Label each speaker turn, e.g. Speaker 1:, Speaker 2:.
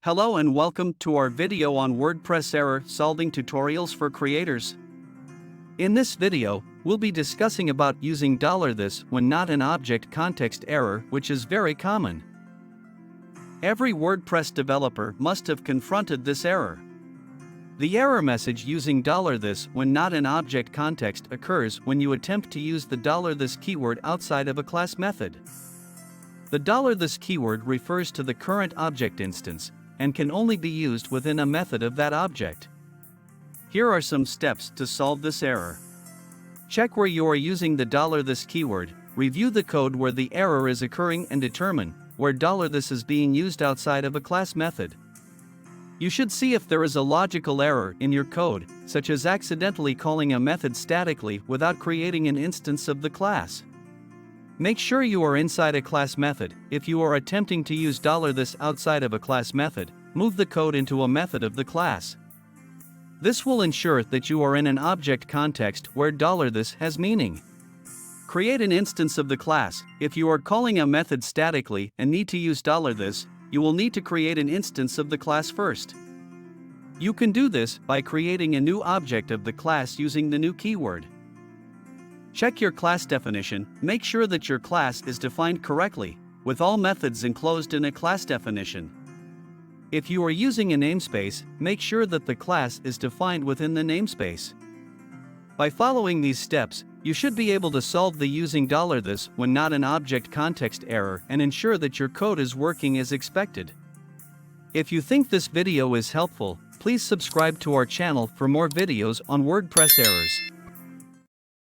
Speaker 1: Hello and welcome to our video on WordPress error solving tutorials for creators. In this video, we'll be discussing about using $this when not an object context error, which is very common. Every WordPress developer must have confronted this error. The error message using $this when not an object context occurs when you attempt to use the $this keyword outside of a class method. The $this keyword refers to the current object instance and can only be used within a method of that object. Here are some steps to solve this error. Check where you are using the $this keyword, review the code where the error is occurring and determine where $this is being used outside of a class method. You should see if there is a logical error in your code, such as accidentally calling a method statically without creating an instance of the class. Make sure you are inside a class method. If you are attempting to use $this outside of a class method, move the code into a method of the class. This will ensure that you are in an object context where $this has meaning. Create an instance of the class. If you are calling a method statically and need to use $this, you will need to create an instance of the class first. You can do this by creating a new object of the class using the new keyword. Check your class definition. Make sure that your class is defined correctly, with all methods enclosed in a class definition. If you are using a namespace, make sure that the class is defined within the namespace. By following these steps, you should be able to solve the using $this when not an object context error and ensure that your code is working as expected. If you think this video is helpful, please subscribe to our channel for more videos on WordPress errors.